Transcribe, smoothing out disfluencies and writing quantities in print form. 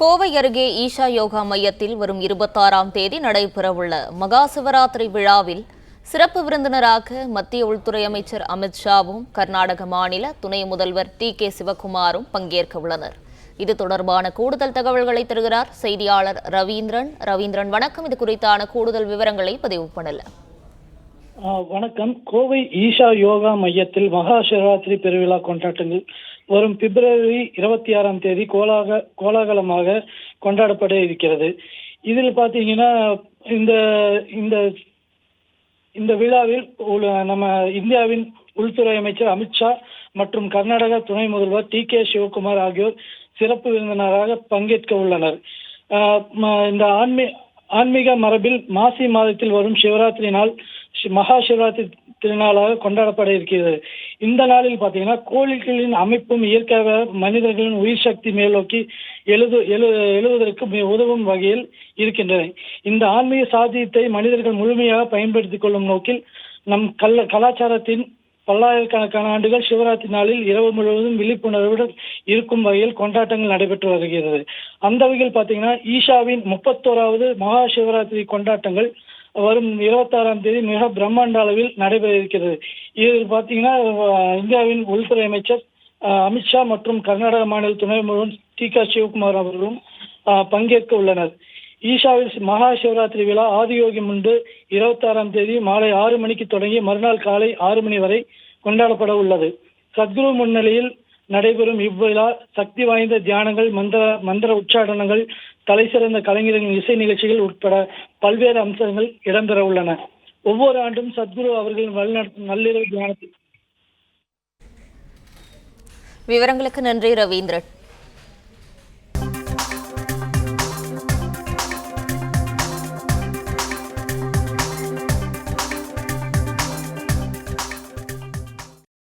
கோவை அருகே ஈஷா யோகா மையத்தில் வரும் 26ஆம் தேதி நடைபெறவுள்ள மகா சிவராத்திரி விழாவில் சிறப்பு விருந்தினராக மத்திய உள்துறை அமைச்சர் அமித்ஷாவும் கர்நாடக மாநில துணை முதல்வர் டி.கே. சிவக்குமாரும் பங்கேற்க உள்ளனர். இது தொடர்பான கூடுதல் தகவல்களை தருகிறார் செய்தியாளர் ரவீந்திரன். வணக்கம். இது குறித்தான கூடுதல் விவரங்களை பதிவு பண்ணலாம். வணக்கம். கோவை ஈஷா யோகா மையத்தில் மகா சிவராத்திரி பெருவிழா கொண்டாட்டங்கள் வரும் பிப்ரவரி 26ஆம் தேதி கோலாகலமாக கொண்டாடப்பட இருக்கிறது. இதில் பார்த்தீங்கன்னா இந்த இந்த இந்த விழாவில் நம்ம இந்தியாவின் உள்துறை அமைச்சர் அமித்ஷா மற்றும் கர்நாடக துணை முதல்வர் டி.கே. சிவக்குமார் ஆகியோர் சிறப்பு விருந்தினராக பங்கேற்க உள்ளனர். இந்த ஆன்மீக மரபில் மாசி மாதத்தில் வரும் சிவராத்திரி நாள் மகா சிவராத்திரி திருநாளாக கொண்டாடப்பட இருக்கிறது. இந்த நாளில் பார்த்தீங்கன்னா கோயில்களின் அமைப்பும் இயற்கையாக மனிதர்களின் உயிர் சக்தி மேலோக்கி எழுவதற்கு உதவும் வகையில் இருக்கின்றன. இந்த ஆன்மீக சாத்தியத்தை மனிதர்கள் முழுமையாக பயன்படுத்திக் கொள்ளும் நோக்கில் நம் கலாச்சாரத்தின் பல்லாயிரக்கணக்கான ஆண்டுகள் சிவராத்திரி நாளில் இரவு முழுவதும் விழிப்புணர்வுடன் இருக்கும் வகையில் கொண்டாட்டங்கள் நடைபெற்று வருகிறது. அந்த வகையில் பார்த்தீங்கன்னா ஈஷாவின் 31வது மகா சிவராத்திரி கொண்டாட்டங்கள் வரும் 26ஆம் தேதி மிக பிரம்மாண்ட அளவில் நடைபெற இருக்கிறது. இதில் பார்த்தீங்கன்னா இந்தியாவின் உள்துறை அமைச்சர் அமித்ஷா மற்றும் கர்நாடக மாநில துணை முதல்வர் டி.கே. சிவக்குமார் அவர்களும் பங்கேற்க உள்ளனர். ஈஷாவில் மகா சிவராத்திரி விழா ஆதியோகி முன்பு 26ஆம் தேதி மாலை 6 மணிக்கு தொடங்கி மறுநாள் காலை 6 மணி வரை கொண்டாடப்பட உள்ளது. சத்குரு முன்னிலையில் நடைபெறும் இவ்விழா சக்தி வாய்ந்த தியானங்கள், மந்திர உச்சாடனங்கள், தலைசிறந்த கலைஞர்களின் இசை நிகழ்ச்சிகள் உட்பட பல்வேறு அம்சங்கள் இடம்பெற உள்ளன. ஒவ்வொரு ஆண்டும் சத்குரு அவர்களின் வழிநடத்தும் நள்ளிரவு தியானத்தில். விவரங்களுக்கு நன்றி ரவீந்திரன்.